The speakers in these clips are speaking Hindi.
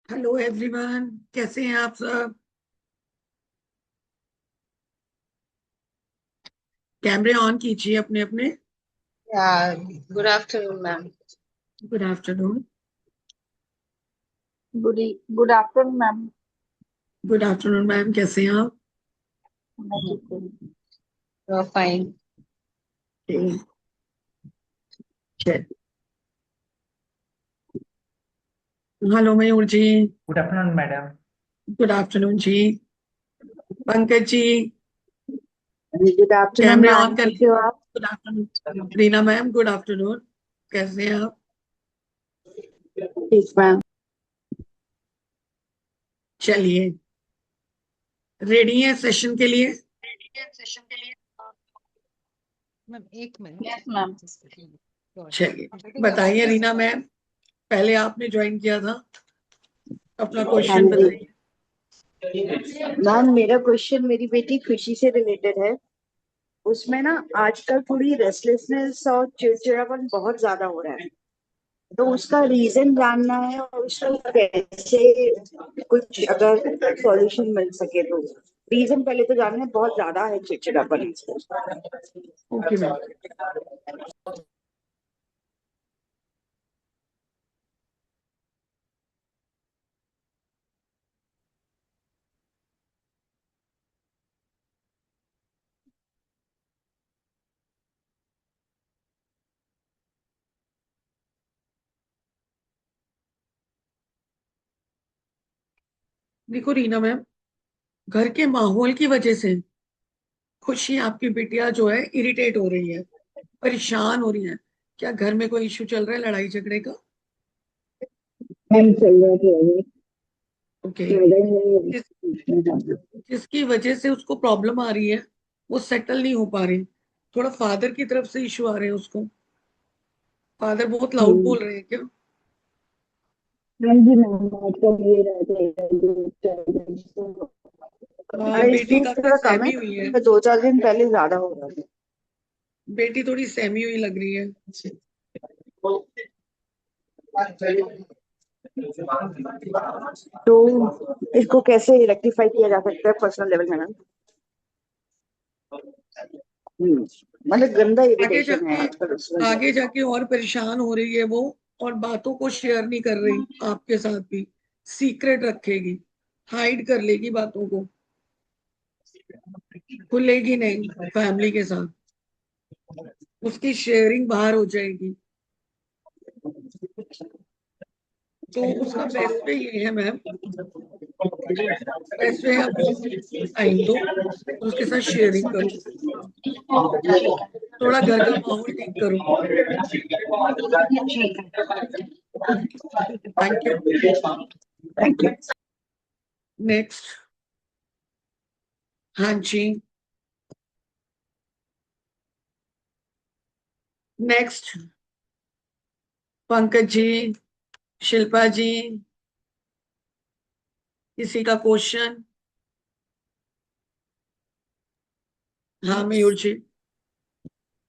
हेलो एवरीवन, कैसे हैं आप सब? कैमरे ऑन कीजिए अपने अपने। Yeah, good afternoon, ma'am. Good afternoon. Good afternoon ma'am. Good afternoon ma'am, कैसे हैं आप? मैं ठीक हूँ। फाइन। ठीक, चलिए। Hello Mayur ji. Good afternoon madam. Good afternoon जी। पंकज जी, गुड आफ्टरनून कैमरे ऑन मैम, कर। कैसे हो आप? Good afternoon Reena ma'am, good afternoon. कैसे हैं आप? ठीक मैम। चलिए, रेडी है सेशन के लिए? मैम एक मिनट। Yes ma'am. चलिए, बताइए रीना मैम, पहले आपने ज्वाइन किया था, अपना हाँ क्वेश्चन जी बताइए। मैम, मेरा क्वेश्चन मेरी बेटी खुशी से रिलेटेड है। उसमें ना आजकल थोड़ी रेस्टलेसनेस और चिड़चिड़ापन बहुत ज्यादा हो रहा है। तो उसका रीजन जानना है और उसको कैसे कुछ अगर सॉल्यूशन मिल सके तो। रीजन पहले तो जानना है, बहुत ज्यादा है चिड़चिड़ापन। Okay ma'am. देखो रीना मैम, घर के माहौल की वजह से खुशी आपकी बिटिया जो है इरिटेट हो रही है, परेशान हो रही है। क्या घर में कोई इश्यू चल रहा है, लड़ाई झगड़े का? मैम चल रहा है। ओके। ज्यादा ही नहीं जिस है। जिसकी वजह से उसको प्रॉब्लम आ रही है, वो सेटल नहीं हो पा रही। थोड़ा फादर की तरफ से इश्यू आ रहे हैं उसको। फादर बहुत लाउड हम्म। बोल रहे हैं क्या? हाँ जी मैम, आजकल ये रहते हैं जो चल रहे हैं, तो हमारा बेटी स्पीड काफी थोड़ा कम है। सहमी हुई है। तो 2-4 दिन पहले ज्यादा हो रहा था। बेटी थोड़ी सहमी हुई लग रही है। तो इसको कैसे रेक्टिफाई किया जा सकता है पर्सनल लेवल में मैम? मतलब गंदा आगे इरिटेशन है जाके आजकल उसमें। आगे जाके और परेशान हो रही है वो, और बातों को शेयर नहीं कर रही आपके साथ भी। सीक्रेट रखेगी, हाइड कर लेगी बातों को, खुलेगी नहीं फैमिली के साथ। उसकी शेयरिंग बाहर हो जाएगी। तो उसका बेस्ट वे ये है मैम, बेस्ट वे है आप उसको टाइम दो और उसके साथ शेयरिंग करो। थोड़ा घर का माहौल ठीक करो। Thank you. Thank you. Next. हाँ जी। नेक्स्ट, पंकज जी, शिल्पा जी, किसी का क्वेश्चन? हाँ मयूर जी। गुड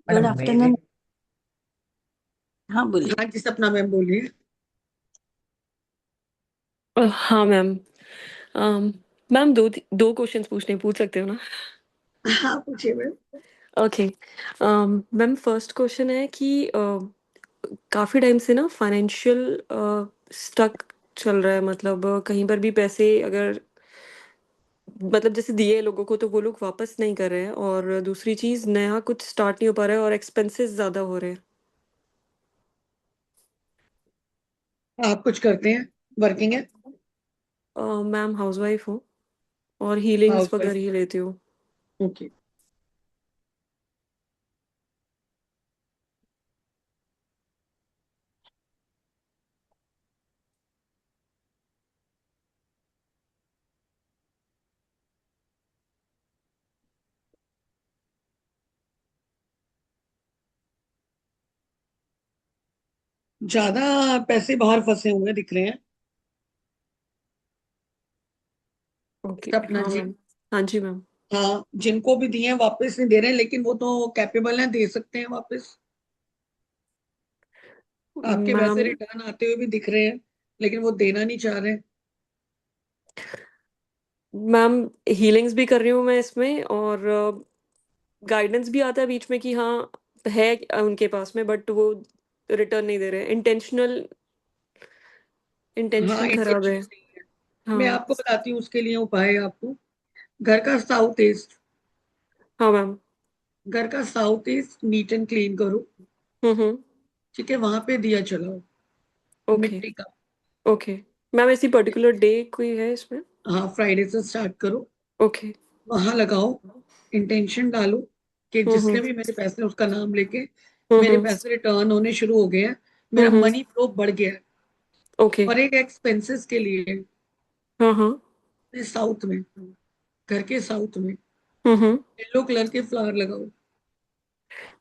मैडम मेरे आफ्टरनून। हाँ बोलिए। हाँ जी, सपना मैम बोलिए। हाँ मैम। अम, मैम दो क्वेश्चंस पूछ सकते हो ना? हाँ पूछिए ma'am. Okay. Ma'am first question है कि काफ़ी टाइम से ना फाइनेंशियल स्टक चल रहा है, मतलब कहीं पर भी पैसे अगर मतलब जैसे दिए लोगों को तो वो लोग वापस नहीं कर रहे हैं, और दूसरी चीज़ नया कुछ स्टार्ट नहीं हो पा रहा है और एक्सपेंसेस ज़्यादा हो रहे हैं। आप कुछ करते हैं, वर्किंग है? मैम हाउसवाइफ हूँ और हीलिंग्स हाउस वगैरह वाइफ। ही लेती हूँ। ओके। ज्यादा पैसे बाहर फंसे हुए दिख रहे हैं। ओके सपना हाँ जी। मैम। हाँ जी मैम। हाँ, जिनको भी दिए हैं वापस नहीं दे रहे हैं, लेकिन वो तो कैपेबल हैं, दे सकते हैं वापस। आपके वैसे मैम रिटर्न आते हुए भी दिख रहे हैं, लेकिन वो देना नहीं चाह रहे। मैम हीलिंग्स भी कर रही हूँ मैं इसमें, और गाइडेंस भी आता है बीच में कि हाँ है उनके पास में, बट वो रिटर्न नहीं दे रहे, इंटेंशनल हाँ, इंटेंशन खराब इंटेंशन है। नहीं है। मैं हाँ। आपको बताती हूँ उसके लिए उपाय। आपको घर का साउथ ईस्ट, हाँ मैम। घर का south east neat and clean करो। हम्म। ठीक है, वहां पे दिया चलाओ ओके। मिट्टी का। ओके मैम, ऐसी पर्टिकुलर डे कोई है इसमें? हाँ, फ्राइडे से स्टार्ट करो, ओके। वहां लगाओ, इंटेंशन डालो कि जिसके हम्म। भी मेरे पैसे, उसका नाम लेके मेरे हम्म। पैसे रिटर्न होने शुरू हो गए हैं, मेरा हम्म। मनी फ्लो बढ़ गया है। ओके। और एक एक्सपेंसेस के लिए हाँ हाँ। साउथ में, घर के साउथ में हम्म। येलो कलर के फ्लावर लगाओ।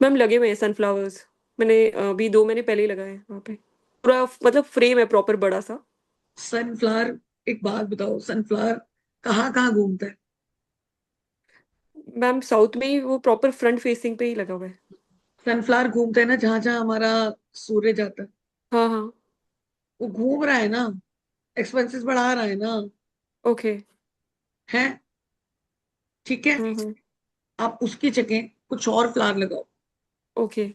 मैम लगे हुए हैं सनफ्लावर्स, मैंने अभी 2 महीने पहले ही लगाए हैं वहाँ पे, पूरा मतलब फ्रेम है प्रॉपर बड़ा सा। सनफ्लावर, एक बात बताओ, सनफ्लावर कहाँ कहाँ घूमता है? मैम साउथ में ही, वो प्रॉपर फ्रंट फेसिंग पे ही लगा हुआ है। सनफ्लावर घूमता है ना जहां जहां हमारा सूर्य जाता है, हाँ हाँ। वो घूम रहा है ना, एक्सपेंसेस बढ़ा रहा है ना। ओके। है, ठीक है, हम्म। आप उसकी जगह कुछ और फ्लावर लगाओ। ओके।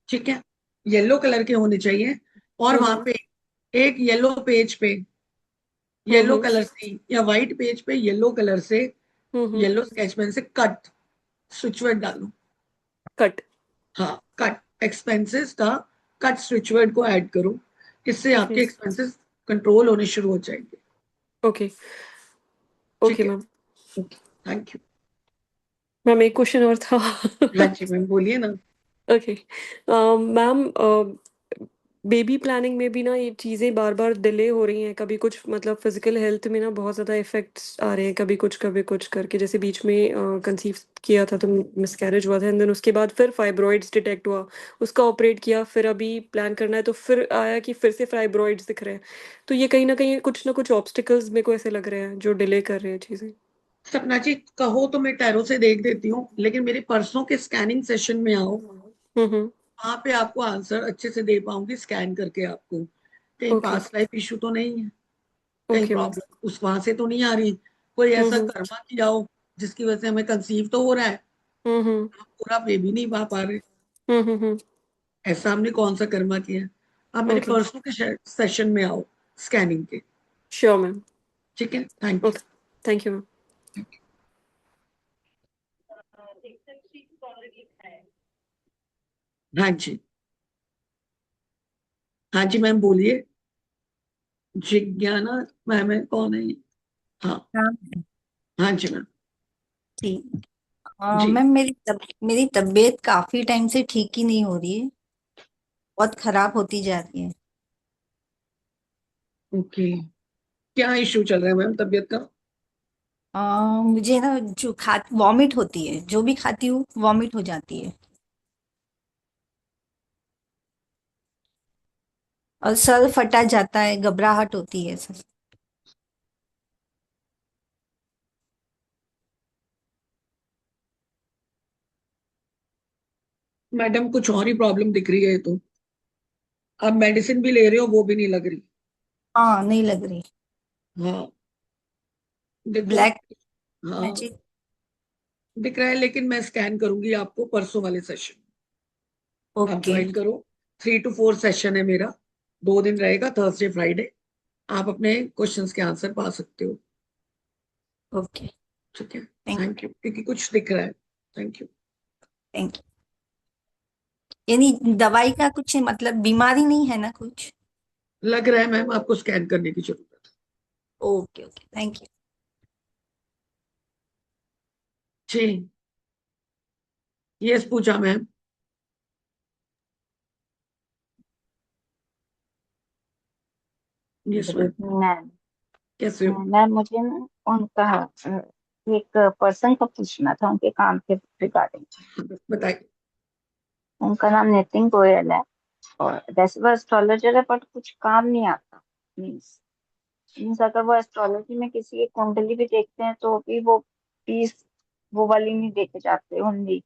ठीक है, येलो कलर के होने चाहिए। और वहां हम्म। पे एक येलो पेज पे येलो हम्म। कलर से, या व्हाइट पेज पे येलो कलर से, हम्म। येलो स्केच पेन से कट स्विचवर्ड डालो। कट। हाँ, कट एक्सपेंसेस का कट स्विचवर्ड को ऐड करो। इससे ओके। आपके एक्सपेंसेस कंट्रोल होने शुरू हो जाएंगे। ओके। ओके ठीक है, ma'am. Okay, thank you. Ma'am एक क्वेश्चन और था। हाँ जी मैम, बोलिए ना। ओके मैम, बेबी प्लानिंग में भी ना ये चीज़ें बार बार डिले हो रही हैं, कभी कुछ मतलब फिजिकल हेल्थ में ना बहुत ज़्यादा इफेक्ट्स आ रहे हैं, कभी कुछ करके, जैसे बीच में कंसीव किया था तो मिसकैरेज हुआ था, एंड देन उसके बाद फिर फाइब्रॉइड्स डिटेक्ट हुआ, उसका ऑपरेट किया, फिर अभी प्लान करना है तो फिर आया कि फिर से फाइब्रॉइड्स दिख रहे हैं। तो ये कहीं ना कुछ ऑब्स्टिकल्स मेरे को ऐसे लग रहे हैं जो डिले कर रहे हैं चीज़ें। सपना जी, कहो तो मैं टैरो से देख देती हूँ, लेकिन मेरे परसों के स्कैनिंग सेशन में आओ, हम्म। वहां पे आपको आंसर अच्छे से दे पाऊंगी स्कैन करके आपको। कहीं ओके। पास्ट लाइफ इशू तो नहीं है, कहीं ओके मैम। प्रॉब्लम उस वहां से तो नहीं आ रही, कोई ऐसा हम्म। कर्मा किया हो जिसकी वजह से हमें कंसीव तो हो रहा है, हम्म। हम पूरा बेबी नहीं पा रहे। हम्म। ऐसा हमने कौन सा कर्मा किया है? आप मेरे ओके। परसों के सेशन में आओ, स्कैनिंग के। Sure ma'am. ठीक है, thank okay. Thank you ma'am. You. हाँ जी, हाँ जी मैम, बोलिए। जिज्ञाना मैम है, कौन है ये? हाँ, हाँ हाँ जी मैम। ठीक। जी, मैम मेरी तबीयत काफी टाइम से ठीक ही नहीं हो रही है, बहुत खराब होती जा रही है। ओके, क्या इशू चल रहा है मैम तबीयत का? मुझे ना जो खा वॉमिट होती है, जो भी खाती हूँ वॉमिट हो जाती है, और सर फटा जाता है, घबराहट होती है सर। मैडम कुछ और ही प्रॉब्लम दिख रही है ये तो। आप मेडिसिन भी ले रहे हो, वो भी नहीं लग रही। हाँ नहीं लग रही। हाँ, देखो। ब्लैक। हाँ हाँ, जी। दिख रहा है, लेकिन मैं स्कैन करूंगी आपको परसों वाले सेशन। आप ओके। ज्वाइन करो, 3 to 4 सेशन है मेरा, 2 दिन रहेगा, थर्सडे फ्राइडे। आप अपने क्वेश्चंस के आंसर पा सकते हो। ओके। ठीक है, थैंक थैंक यू, क्योंकि कुछ दिख रहा है। Thank you. Thank you. यानी दवाई का कुछ मतलब बीमारी नहीं है ना कुछ? लग रहा है मैम आपको स्कैन करने की जरूरत ओके ओके, थैंक यू। है। जी, yes Pooja ma'am. Yes good ma'am, evening ma'am. कैसे हो? मैम मुझे ना उनका एक पर्सन का पूछना था उनके काम के रिगार्डिंग। बताइए। उनका नाम नितिन गोयल है, और वैसे वो एस्ट्रोलॉजर है, बट कुछ काम नहीं आता। मीन्स मीन्स अगर वो एस्ट्रोलॉजी में किसी की कुंडली भी देखते हैं तो भी वो फीस वो वाली नहीं देखे जाते, ओनली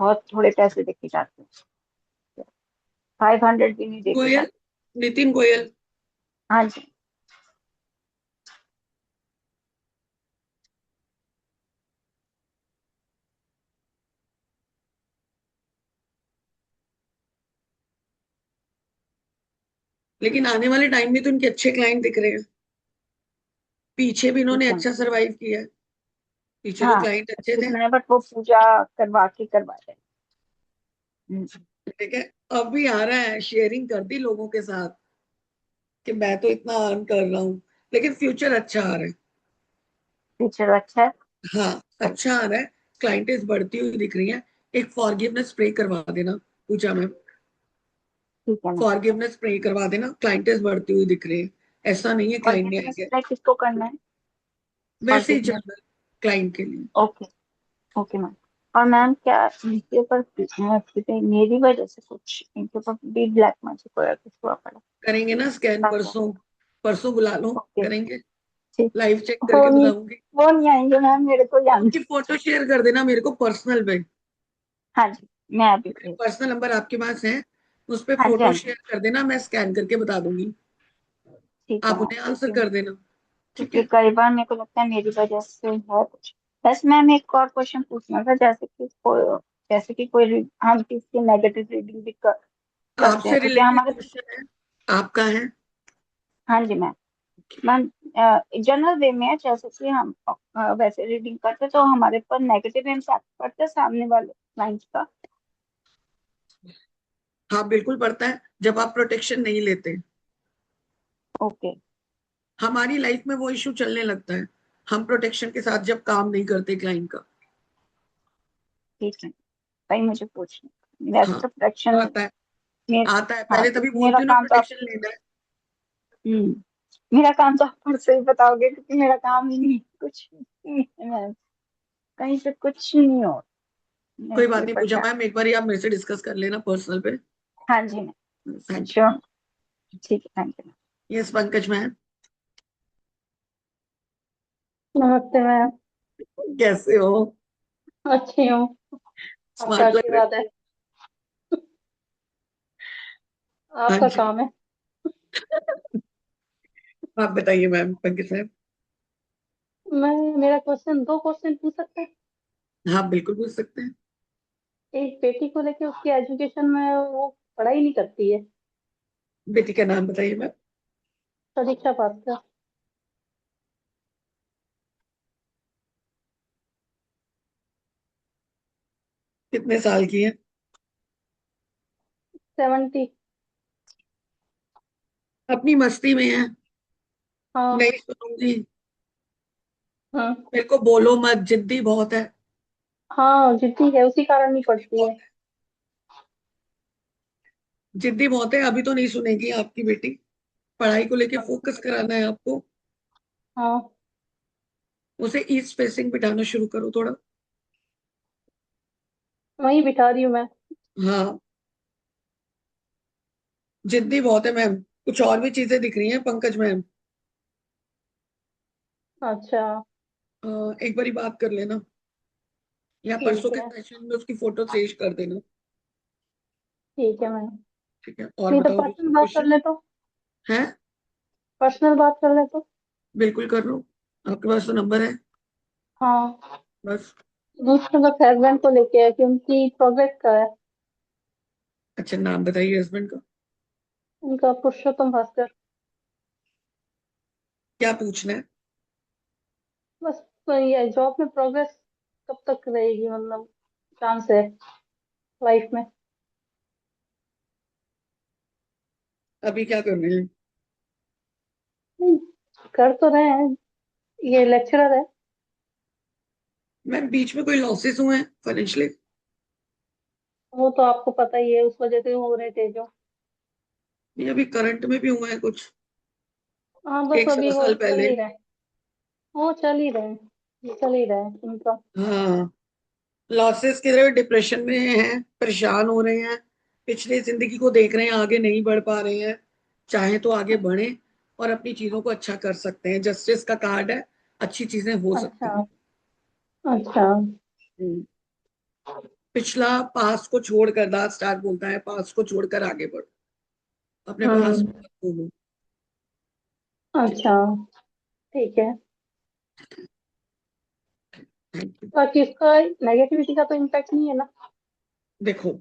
बहुत थोड़े पैसे देखे जाते हैं, 500 भी नहीं देखे गोयल, जाते। नितिन गोयल। हाँ जी। लेकिन आने वाले टाइम में तो इनके अच्छे क्लाइंट दिख रहे हैं। पीछे भी इन्होंने ठीक है। अच्छा सरवाइव किया है, पीछे तो हाँ, क्लाइंट अच्छे थे। इतना है, बट वो पूजा करवा के करवा रहे हैं। ठीक है, अब भी आ रहा है, शेयरिंग कर दी लोगों के साथ कि मैं तो इतना अर्न कर रहा हूँ, लेकिन फ्यूचर अच्छा आ रहा है। फ्यूचर अच्छा है। हाँ, अच्छा आ रहा है, क्लाइंटेज बढ़ती हुई दिख रही है। एक फॉरगिवनेस स्प्रे करवा देना पूजा मैम, ठीक है ना। फॉरगिवनेस स्प्रे करवा देना, क्लाइंटेज बढ़ती हुई दिख रही है। ऐसा नहीं है क्लाइंट नहीं फॉरगिवनेस आएंगे, अप्लाई किसको करना है? वैसे ही फॉरगिवनेस। जनरल क्लाइंट के लिए। ओके। Okay ma'am. और मैम क्या इनके ऊपर मेरी वजह से कुछ इनके ऊपर भी ब्लैक मैजिक वगैरह कुछ हुआ पड़ा? करेंगे ना स्कैन ताकि। परसों, परसों बुला लो, ओके। करेंगे, ठीक। लाइव चेक वो करके नहीं, बताऊंगी। वो नहीं आएंगे मैम, मेरे को उनकी जानते। फोटो शेयर कर देना मेरे को पर्सनल पे, हाँ जी, मैं अभी मेरे भेज। पर्सनल नंबर आपके पास है, उस पे हाँ जी, फोटो हाँ जी। शेयर कर देना, मैं स्कैन करके बता दूंगी, ठीक है आप मैम, उन्हें आंसर क्योंकि कर देना। ठीक क्योंकि है, कई बार मेरे को लगता है मेरी वजह से है कुछ। बस मैम एक और क्वेश्चन पूछना था, जैसे कि कोई हम किसी नेगेटिव रीडिंग भी करते हैं आपसे तो क्या रिलेटेड हमारे। क्वेश्चन है, आपका है। हाँ जी मैम। मैम जनरल वे में है, जैसे कि हम वैसे रीडिंग करते तो हमारे पर नेगेटिव इम्पैक्ट पड़ता है सामने वाले क्लाइंट का? हाँ बिल्कुल पड़ता है, जब आप प्रोटेक्शन नहीं लेते। ओके। हमारी लाइफ में वो इश्यू चलने लगता है, हम प्रोटेक्शन के साथ जब काम नहीं करते क्लाइंट का। ठीक है, भाई मुझे पूछना वैसे हाँ तो प्रोटेक्शन। आता है, मेर, आता है, हाँ, पहले तभी क्योंकि मेरा बोलती हूँ ना काम तो आप। प्रोटेक्शन लेना है। मेरा काम तो आप परसों ही बताओगे, क्योंकि मेरा काम ही नहीं कुछ नहीं है मैम। कहीं से कुछ नहीं हो, मैं कोई बात इसलिए नहीं पूजा परेशान। मैम, एक बार आप मेरे से डिस्कस कर लेना पर्सनल पे। हाँ जी मैम। Thank sure. ठीक है, thank you. You. Yes Pankaj ma'am, नमस्ते मैम। कैसे हो? अच्छी हूँ, आपका स्मार्ट लग रहे आशीर्वाद है। हो। हाँ आपका जी, काम है। आप बताइए मैम पंकज मैम। मैं मेरा क्वेश्चन, दो क्वेश्चन पूछ सकते हैं? हाँ बिल्कुल पूछ सकते हैं। एक बेटी को लेके, उसकी एजुकेशन में वो पढ़ाई नहीं करती है। बेटी का नाम बताइए मैम। परीक्षा पास का। कितने साल की है? 70। अपनी मस्ती में है, हाँ। नहीं सुनूंगी। हाँ। मेरे को बोलो मत, जिद्दी बहुत है, हाँ, जिद्दी है, उसी कारण नहीं जिद्दी पढ़ती बहुत है। है, जिद्दी बहुत है। अभी तो नहीं सुनेगी आपकी बेटी, पढ़ाई को लेके फोकस कराना है आपको। हाँ, उसे ईस्ट फेसिंग बिठाना शुरू करो थोड़ा। वहीं बिठा रही हूँ मैं। हाँ, जिद्दी बहुत है मैम। कुछ और भी चीजें दिख रही हैं पंकज मैम। अच्छा। एक बारी बात कर लेना, या परसों ठीक के है। सेशन में उसकी फोटो शेयर कर देना। ठीक है मैम। ठीक है, और नहीं तो बताओ दूसरा पर्सनल बात कर क्वेश्चन ले तो। है। पर्सनल बात कर ले तो। बिल्कुल कर लो, आपके पास तो नंबर है, हाँ। बस। दूसरे बस हस्बैंड को लेके है कि उनकी प्रोग्रेस का है। अच्छा नाम बताइए हस्बैंड का। उनका पुरुषोत्तम भास्कर। क्या पूछना है? बस तो ये जॉब में प्रोग्रेस कब तक रहेगी, मतलब चांस है लाइफ में? अभी क्या कर रहे हैं? नहीं, कर तो रहे हैं, ये लेक्चरर है। मैम बीच में कोई लॉसेस हुए हैं फाइनेंशियली? वो तो आपको पता ही है, उस वजह से हो रहे थे जो। नहीं, अभी करंट में भी हुए हैं कुछ, हाँ, बस एक सवा अभी वो साल चल पहले। ही रहे हैं। वो चल ही रहे हैं, ये चल ही रहे हैं उनका। हाँ, लॉसेस की तरह डिप्रेशन में हैं, परेशान हो रहे हैं, पिछले जिंदगी को देख रहे हैं, आगे नहीं बढ़ पा रहे हैं। चाहे तो आगे बढ़े और अपनी चीजों को अच्छा कर सकते हैं, जस्टिस का कार्ड है, अच्छी चीजें हो सकती अच्छा। हैं। अच्छा। हम्म, पिछला पास को छोड़कर, दास स्टार बोलता है पास को छोड़कर आगे बढ़ो, अपने पास हम्म। को मत भूलो। ठीक अच्छा। है, ठीक है। Thank you. बाकी इसका नेगेटिविटी का तो इम्पैक्ट नहीं है ना? देखो,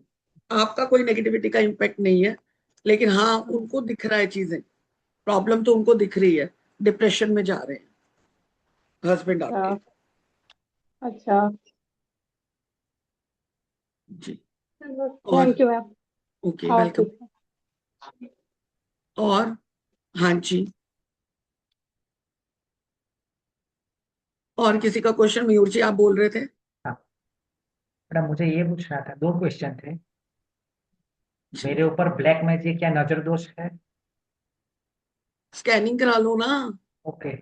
आपका कोई नेगेटिविटी का इम्पैक्ट नहीं है, लेकिन हाँ, उनको दिख रहा है चीजें, प्रॉब्लम तो उनको दिख रही है, डिप्रेशन में जा रहे हैं हस्बैंड आपके। अच्छा। अच्छा। जी। और थैंक यू मैम। ओके, हाँ वेलकम। ठीक है। और हाँ जी, और किसी का क्वेश्चन? मयूर जी आप बोल रहे थे। हाँ मैडम, मुझे ये पूछना था, दो क्वेश्चन थे। जी, मेरे ऊपर ब्लैक मैजिक या नजर दोष है? स्कैनिंग करा लो ना। ओके।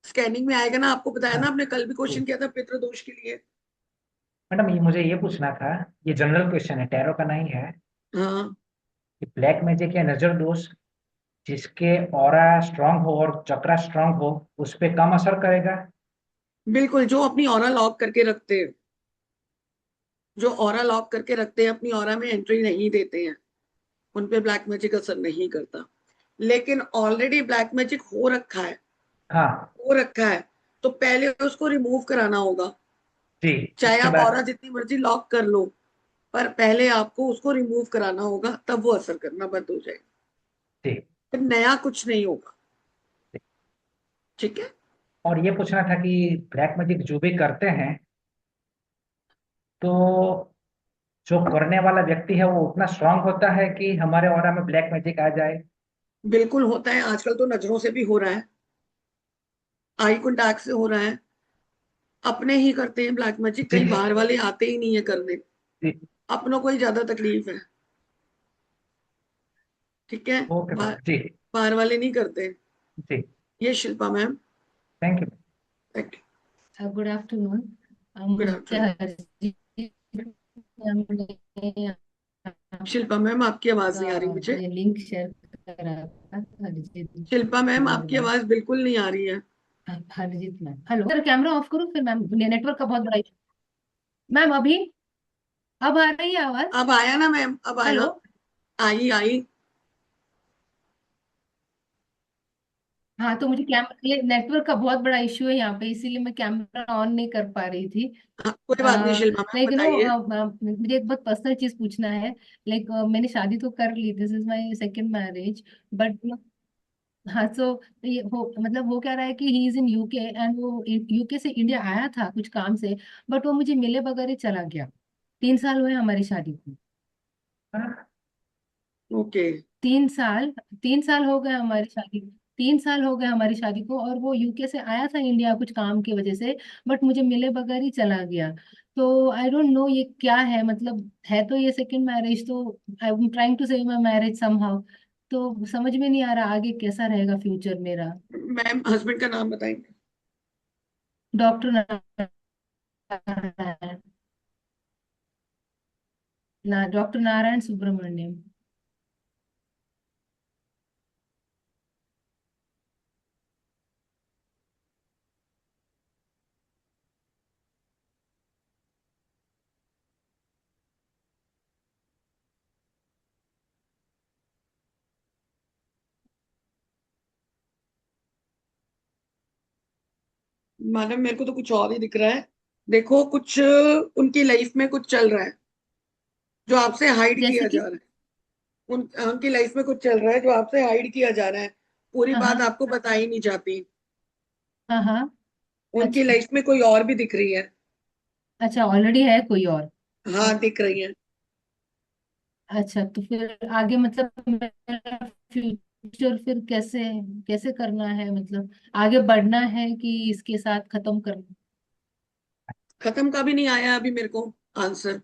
स्कैनिंग में आएगा ना, आपको बताया हाँ ना, आपने कल भी जी क्वेश्चन किया था पितृदोष के लिए। मैडम, ये मुझे ये पूछना था, ये जनरल क्वेश्चन है, टैरो का नहीं है, हाँ, कि ब्लैक मैजिक या नजर दोष जिसके ऑरा स्ट्रांग हो और चक्रा स्ट्रांग हो उस पे कम असर करेगा? बिल्कुल। जो अपनी ऑरा लॉक करके रखते हैं, जो ऑरा लॉक करके रखते हैं, अपनी ऑरा में एंट्री नहीं देते हैं, उन पे ब्लैक मैजिक असर नहीं करता। लेकिन ऑलरेडी ब्लैक मैजिक हाँ हो रखा है, तो पहले उसको रिमूव कराना होगा। जी। चाहे उसके आप बाद? ऑरा जितनी मर्जी लॉक कर लो, पर पहले आपको उसको रिमूव कराना होगा, तब वो असर करना बंद हो जाएगा। जी फिर नया कुछ नहीं होगा। जी। ठीक है। और ये पूछना था कि ब्लैक मैजिक जो भी करते हैं, तो जो करने वाला व्यक्ति है वो उतना स्ट्रांग होता है कि हमारे ऑरा में ब्लैक मैजिक आ जाए? बिल्कुल होता है, आजकल तो नजरों से भी हो रहा है, आई कांटेक्ट से हो रहा है। अपने ही करते हैं ब्लैक मैजिक, जी कहीं बाहर वाले आते ही नहीं है करने। जी। अपनों को ही ज्यादा तकलीफ है। ठीक है। ओके बाहर मैडम जी। बाहर वाले नहीं करते। जी। ये Shilpa ma'am. Thank you. Thank good afternoon. You. Good मुझे आफ्टरनून। हरजीत मैम ने शिल्पा मैम आपकी आवाज नहीं आ रही आपका मुझे। ये लिंक शेयर करा था। हरजीत शिल्पा मैम आपकी मैम। आवाज बिल्कुल नहीं आ रही है। Harjeet ma'am, hello sir, camera off करो फिर मैम, नेटवर्क का बहुत बड़ा इशू। मैम अभी, अब आ रही है आवाज? अब आया ना मैम, अब हेलो। आया। आई आई। हाँ, तो मुझे कैमरा, ये नेटवर्क का बहुत बड़ा इशू है यहाँ पे, इसीलिए मैं कैमरा ऑन नहीं कर पा रही थी। हाँ, कोई बात नहीं शिल्पा मैम, लाइक बताइए। मुझे एक बहुत पर्सनल चीज पूछना है। लाइक मैंने शादी तो कर ली, this is my second marriage, but हाँ, सो ये हो मतलब वो कह रहा है कि he is in UK, and वो यूके से इंडिया आया था कुछ काम से, बट वो मुझे मिले बगैर ही चला गया। 3 साल हुए हमारी शादी को। ओके। 3 साल, 3 साल हो गए हमारी शादी, 3 साल हो गए हमारी शादी को, और वो यूके से आया था इंडिया कुछ काम की वजह से, बट मुझे मिले बगैर ही चला गया। तो आई डोंट नो ये क्या है, मतलब है तो ये सेकंड मैरिज, तो I am trying to save my marriage somehow. तो समझ में नहीं आ रहा आगे कैसा रहेगा फ्यूचर मेरा। मैम हस्बैंड का नाम बताएंगे? Doctor Narayan, doctor Narayan Subramaniam. Madam मेरे को तो कुछ और ही दिख रहा है। देखो, कुछ उनकी लाइफ में कुछ चल रहा है जो आपसे हाइड जैसे किया कि, जा रहा है। उनकी लाइफ में कुछ चल रहा है जो आपसे हाइड किया जा रहा है। पूरी हाँ बात हाँ। आपको बताई नहीं जाती। हाँ हाँ। उनकी अच्छा। लाइफ में कोई और भी दिख रही है। अच्छा, ऑलरेडी है कोई और? हाँ, दिख रही है। अच्छा, तो फिर आगे मतलब मेरा फ्यूचर फिर कैसे, कैसे करना है, मतलब आगे बढ़ना है कि इसके साथ खत्म करना? खत्म का भी नहीं आया अभी मेरे को आंसर।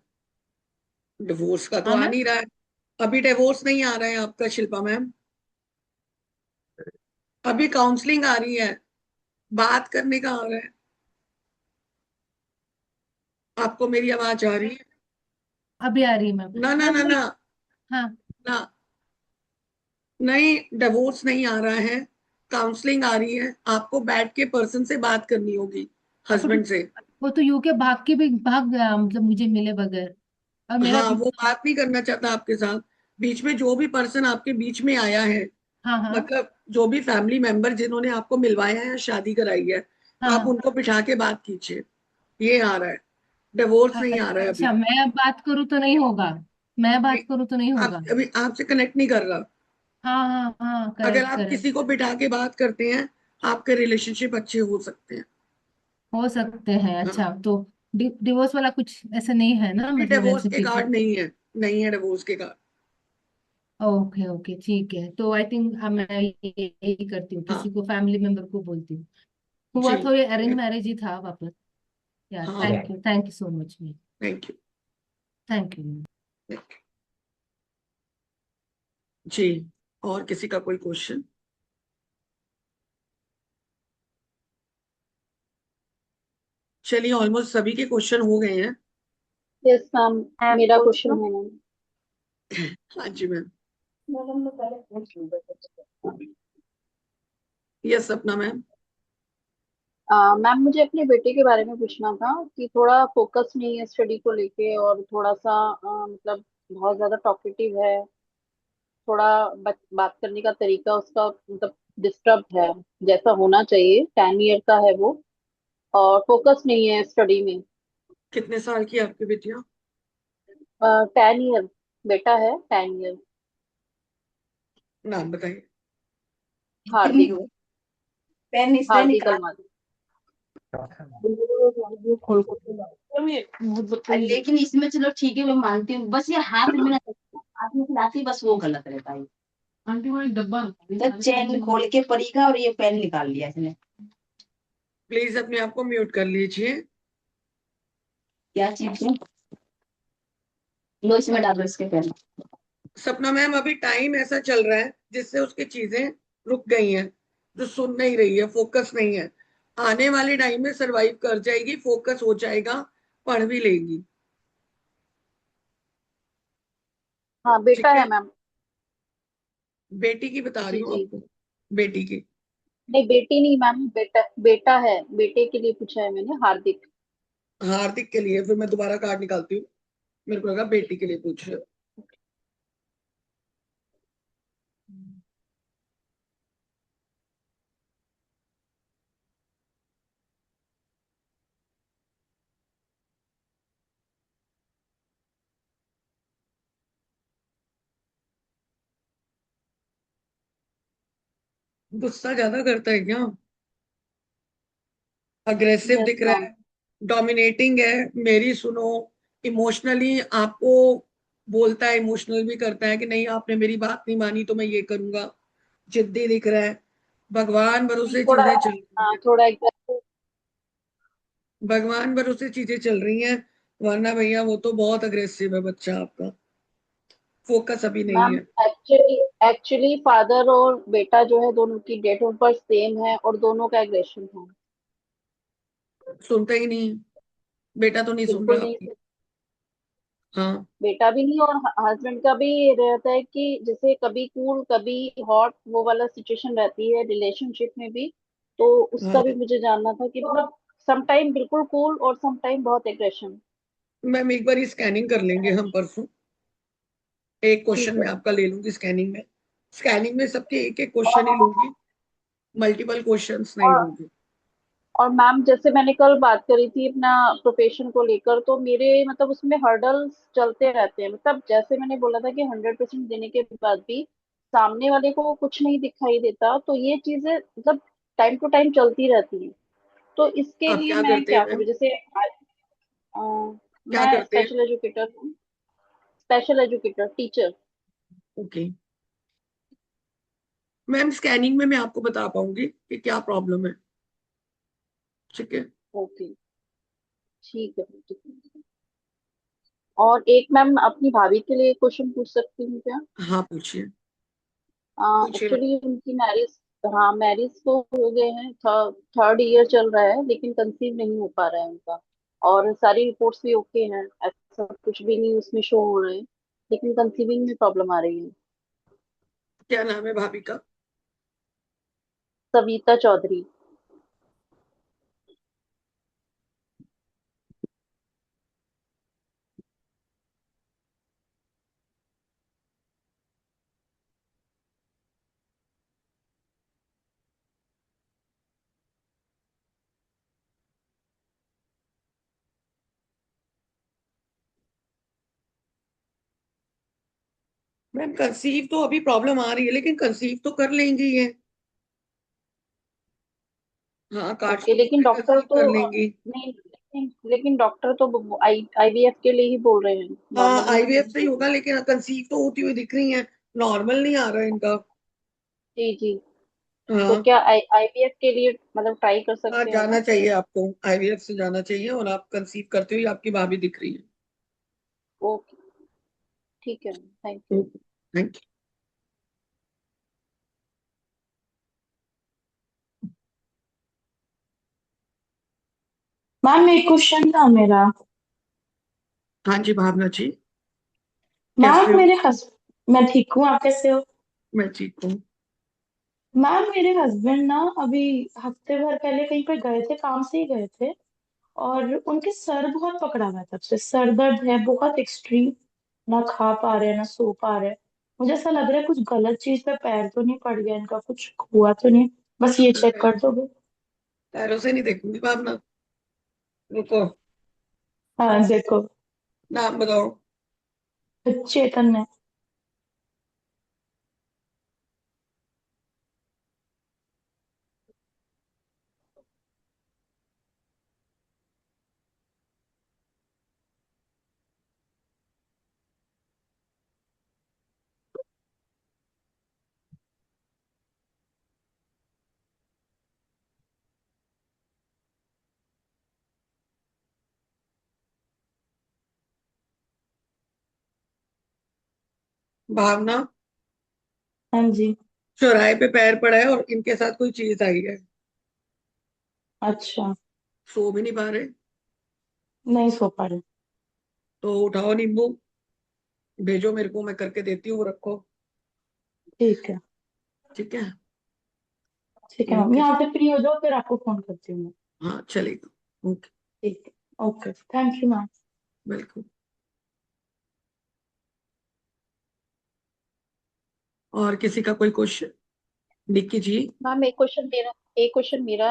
डिवोर्स का तो हाँ आ मैम। नहीं रहा है। अभी डिवोर्स नहीं आ रहा है आपका शिल्पा मैम। अभी काउंसलिंग आ रही है, बात करने का आ रहा है। आपको मेरी आवाज आ रही है? अभी आ रही है मैम। ना ना मैम ना वही। ना हाँ। ना। नहीं, डिवोर्स नहीं आ रहा है, काउंसलिंग आ रही है। आपको बैठ के पर्सन से बात करनी होगी, बट हस्बैंड से। वो तो यूके भाग के भी भाग गया, मतलब मुझे मिले बगैर। और मेरा, हाँ, वो बात नहीं करना चाहता आपके साथ। बीच में जो भी पर्सन आपके बीच में आया है, हाँ हाँ। मतलब जो भी फैमिली मेंबर जिन्होंने आपको मिलवाया है या शादी कराई है, आप हाँ। उनको बिठा के बात कीजिए। ये आ रहा है, डिवोर्स नहीं आ रहा है अभी। अच्छा, मैं अब बात करूँ तो नहीं होगा? मैं बात नहीं, करूँ तो नहीं होगा। आप अभी आपसे कनेक्ट नहीं कर रहा। हाँ हाँ हाँ, अगर करेक्ट आप करेक्ट। किसी को बिठा के बात करते हैं, आपके रिलेशनशिप अच्छे हो सकते हैं। हो सकते हैं, हाँ, अच्छा तो डिवोर्स वाला कुछ ऐसे नहीं है ना, ये मतलब डिवोर्स ऐसे के किसी। कार्ड नहीं है, नहीं है डिवोर्स के कार्ड। ओके ओके ठीक है, तो आई थिंक मैं यही करती हूँ, हाँ किसी को फैमिली मेंबर को बोलती हूँ। हुआ जी, तो ये अरेंज मैरिज ही था वापस। यार हाँ, Yeah. Thank you so much मी। Thank you. Thank you. जी, और किसी का कोई क्वेश्चन? चलिए, ऑलमोस्ट सभी के क्वेश्चन हो गए हैं। यस मैम, मैं मेरा पूछ क्वेश्चन लूं? है मैम। हाँ जी मैम। मैडम मैं पहले पूछ लूं? यस सपना मैम। मैम मुझे अपने बेटे के बारे में पूछना था कि थोड़ा फोकस नहीं है स्टडी को लेके, और थोड़ा सा मतलब बहुत ज्यादा टॉकेटिव है। थोड़ा बात करने का तरीका उसका मतलब डिस्टर्ब है, जैसा होना चाहिए। 10 ईयर का है वो, और फोकस नहीं है स्टडी में। कितने साल की है आपकी बिटिया? 10 ईयर बेटा है, 10 ईयर। नाम बताइए। हार्दिक। पेन इसलिए हार्दिक निकाल अलमारी। खोल लेकिन इसमें चलो ठीक है, मैं मानती हूँ, बस ये हाथ में ना, हाथ में खिलाती बस वो गलत रहता है। आंटी वो एक डब्बा तो चेन खोल के परी का और ये पेन निकाल लिया इसने। प्लीज अपने आप को म्यूट कर लीजिए। क्या चीज है? लो इसमें डालो इसके पेन। सपना मैम, अभी टाइम ऐसा चल रहा है जिससे उसकी चीजें रुक गई हैं, जो सुन नहीं रही है, फोकस नहीं है। आने वाले टाइम में सरवाइव कर जाएगी, फोकस हो जाएगा, पढ़ भी लेगी। हाँ बेटा ठीक है है, मैम। बेटी की बता रही जी हूँ जी। आपको, बेटी की। नहीं बेटी नहीं मैम, बेटा बेटा है, बेटे के लिए पूछा है मैंने, हार्दिक। हार्दिक के लिए फिर मैं दोबारा कार्ड निकालती हूँ, मेरे को लगा बेटी के लिए पूछ रहे हो। गुस्सा ज्यादा करता है क्या? अग्रेसिव यस दिख रहा मैम। है, डोमिनेटिंग है, मेरी सुनो। इमोशनली आपको बोलता है, इमोशनल भी करता है कि नहीं आपने मेरी बात नहीं मानी तो मैं ये करूंगा। जिद्दी दिख रहा है। भगवान भरोसे थोड़ा, चीजें चल रही हाँ हैं, थोड़ा एग्रेसिव। भगवान भरोसे चीजें चल रही हैं। वरना भैया वो तो बहुत अग्रेसिव है बच्चा आपका, फोकस अभी नहीं मैम है। एक्चुअली एक्चुअली फादर और बेटा जो है दोनों की डेट ऑफ बर्थ सेम है, और दोनों का एग्रेशन है। सुनता ही नहीं, बेटा तो नहीं सुन बिल्कुल रहा नहीं। आपकी। हाँ, बेटा भी नहीं, और हस्बैंड का भी ये रहता है कि जैसे कभी कूल कभी हॉट वो वाला सिचुएशन रहती है रिलेशनशिप में भी। तो उसका भी हाँ मुझे जानना था कि मतलब सम टाइम बिल्कुल कूल और सम टाइम बहुत एग्रेशन। मैम, एक बार स्कैनिंग कर लेंगे हम परसों। एक क्वेश्चन ठीक है। मैं आपका ले लूंगी स्कैनिंग में। स्कैनिंग में सबके एक एक और क्वेश्चन ही लूंगी, मल्टीपल क्वेश्चंस नहीं और लूंगी। और मैम जैसे मैंने कल बात करी थी अपना प्रोफेशन को लेकर, तो मेरे मतलब उसमें हर्डल्स चलते रहते हैं। मतलब जैसे मैंने बोला था कि 100% देने के बाद भी सामने वाले को कुछ नहीं दिखाई देता, तो ये चीजें मतलब टाइम टू टाइम चलती रहती हैं। तो इसके आप लिए क्या मैं करते हैं क्या करूँ? मैम? जैसे क्या मैं करते हैं? स्पेशल एजुकेटर हूँ। Special educator teacher. Okay ma'am, scanning में मैं आपको बता पाऊंगी कि क्या प्रॉब्लम है। ठीक है। ओके ठीक है, ठीक है। और एक मैम अपनी भाभी के लिए क्वेश्चन पूछ सकती हूँ क्या? हाँ पूछिए, पूछिए मैम। एक्चुअली उनकी मैरिज, हाँ मैरिज तो हो गए हैं, 3rd ईयर चल रहा है, लेकिन कंसीव नहीं हो पा रहा है उनका। और सारी रिपोर्ट्स भी ओके हैं, ऐसा कुछ भी नहीं उसमें शो हो रहा है, लेकिन कंसीविंग में प्रॉब्लम आ रही है। क्या नाम है भाभी का? सविता चौधरी। मैम कंसीव तो अभी प्रॉब्लम आ रही है, लेकिन कंसीव तो कर लेंगी ये। हाँ, ओके, कार्डस्टोम लेकिन में डॉक्टर कंसीव तो कर लेंगी। नहीं, लेकिन डॉक्टर तो आईवीएफ के लिए ही बोल रहे हैं, हाँ, नॉर्मल नहीं बोल आईवीएफ रहे। से ही होगा, लेकिन कंसीव तो होती हुई दिख रही है, नॉर्मल नहीं आ रहा है इनका। जी जी। तो हाँ। क्या आईवीएफ के लिए मतलब ट्राई कर हाँ, सकते हैं जाना ना? चाहिए आपको, आईवीएफ से जाना चाहिए, और आप कंसीव करते हुए आपकी भाभी दिख रही है। ओके, ठीक है, थैंक यू। थैंक मैम एक क्वेश्चन था मेरा। यू। हाँ जी भावना जी, कैसे मैम हो? मेरे हस मैं ठीक हूँ, आप कैसे हो? मैं ठीक हूँ। मैम मेरे हस्बैंड ना अभी हफ्ते भर पहले कहीं पे गए थे, काम से ही गए थे, और उनके सर बहुत पकड़ा हुआ है, तब से सर दर्द है बहुत एक्सट्रीम। ना खा पा रहे हैं ना सो पा रहे हैं। मुझे ऐसा लग रहा है कुछ गलत चीज पे पैर तो नहीं पड़ गया इनका, कुछ हुआ तो नहीं। बस ये चेक कर दोगे? पैरों से नहीं देखूंगी भावना, रुको, हाँ देखो। नाम बताओ। चेतन है। भावना, हाँ जी। चौराहे पे पैर पड़ा है और इनके साथ कोई चीज आई है। अच्छा। सो भी नहीं पा रहे, नहीं सो पा रहे। तो उठाओ नींबू, भेजो मेरे को, मैं करके देती हूँ, वो रखो। ठीक है। ठीक है। ठीक है मैम, ओके। यहाँ से फ्री हो जाओ फिर आपको फोन करती हूँ मैं। हाँ, चलेगा। ओके। ठीक है, okay, thank you ma'am. Welcome. और किसी का कोई क्वेश्चन? निक्की जी। मैम एक क्वेश्चन मेरा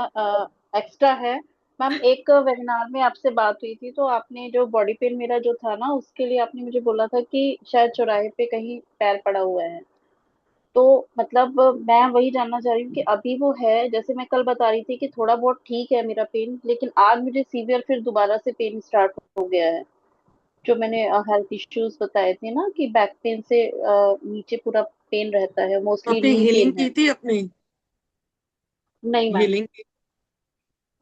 एक्स्ट्रा है। मैम एक वेबिनार में आपसे बात हुई थी, तो आपने जो बॉडी पेन मेरा जो था ना, उसके लिए आपने मुझे बोला था कि शायद चौराहे पे कहीं पैर पड़ा हुआ है। तो मतलब मैं वही जानना चाह रही हूँ कि अभी वो है, जैसे मैं कल बता रही थी कि थोड़ा बहुत ठीक है मेरा पेन, लेकिन आज मुझे सीवियर फिर दोबारा से पेन स्टार्ट हो गया है। जो मैंने हेल्थ इश्यूज बताए थे ना कि बैक पेन से नीचे पूरा पेन रहता है, मोस्टली आपने नी हीलिंग पेन की है। थी अपनी? नहीं मैम। हीलिंग की?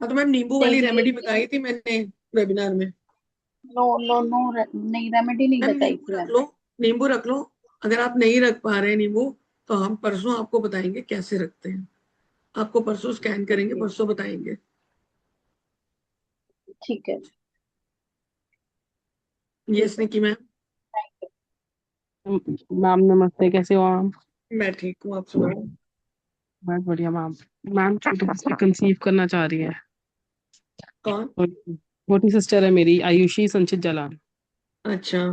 हाँ, तो मैम नींबू नहीं, वाली रेमेडी हीलिंग बताई थी मैंने वेबिनार में। नो नो नो, नहीं, रेमेडी नहीं मैम बताई नींबू थी रख मैम। लो, नींबू रख लो। अगर आप नहीं रख पा रहे नींबू, तो हम परसों आपको बताएंगे कैसे रखते हैं। आपको परसों स्कैन करेंगे, ओके, परसों बताएंगे। ठीक है। यस निकी मैम। मैम नमस्ते, कैसे हो आप? मैं ठीक हूँ, आप सुनाओ। बहुत बढ़िया मैम। मैम छोटी सिस्टर कंसीव करना चाह रही है। कौन? और छोटी सिस्टर है मेरी, आयुषी संचित जालान। अच्छा।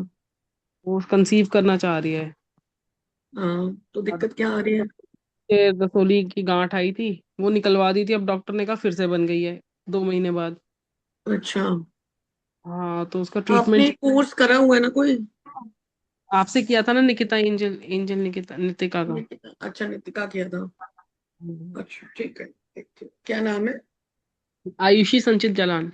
वो कंसीव करना चाह रही है। हाँ, तो और दिक्कत क्या आ रही है? रसोली की गांठ आई थी, वो निकलवा दी थी, अब डॉक्टर ने कहा फिर से बन गई है 2 महीने बाद। अच्छा, हाँ, तो उसका आपने ट्रीटमेंट कोर्स करा हुआ है ना कोई? आपसे किया था ना, निकिता एंजल एंजल निकिता नितिका का। अच्छा, नितिका किया था। हम्म। अच्छा, ठीक है, ठीक ठीक। क्या नाम है? आयुषी संचित जालान।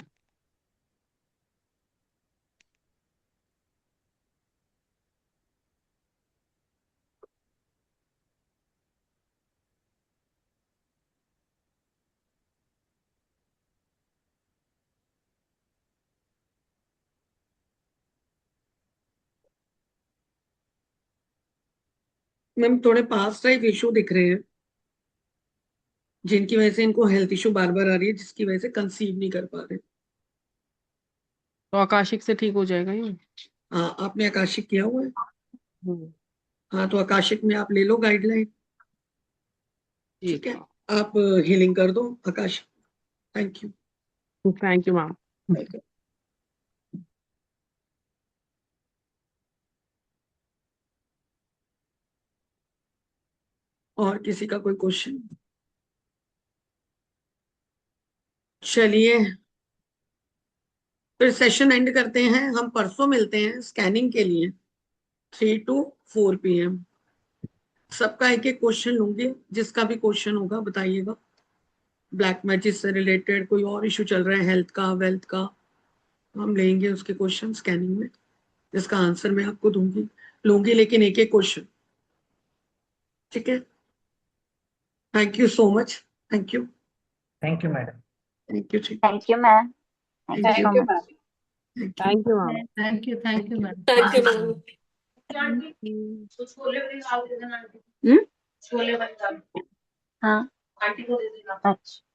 मैम थोड़े पास्ट लाइफ इशू दिख रहे हैं, जिनकी वजह से इनको हेल्थ इशू बार बार आ रही है, जिसकी वजह से कंसीव नहीं कर पा रहे। तो आकाशिक से ठीक हो जाएगा ये? हाँ, आपने आकाशिक किया हुआ है? हम्म, हाँ, तो आकाशिक में आप ले लो गाइडलाइन। ठीक ठीक है। है। आप हीलिंग कर दो Akashic. Thank you. Thank you ma'am. Welcome. और किसी का कोई क्वेश्चन? चलिए, फिर सेशन एंड करते हैं, हम परसों मिलते हैं स्कैनिंग के लिए। 3 to 4 PM। सबका एक एक क्वेश्चन लूंगी, जिसका भी क्वेश्चन होगा बताइएगा। ब्लैक मैजिक से रिलेटेड कोई और इशू चल रहा है, हेल्थ का, वेल्थ का, हम लेंगे उसके क्वेश्चन स्कैनिंग में, जिसका आंसर मैं आपको लूंगी, लेकिन एक एक क्वेश्चन। ठीक है, thank you so much. Thank you. Thank you madam. Thank you जी। Thank you ma'am, thank you thank so you. Thank you much. Ma'am. Thank you. Thank you ma'am. Thank you ma'am. Thank you ma'am. हाँ, अच्छा।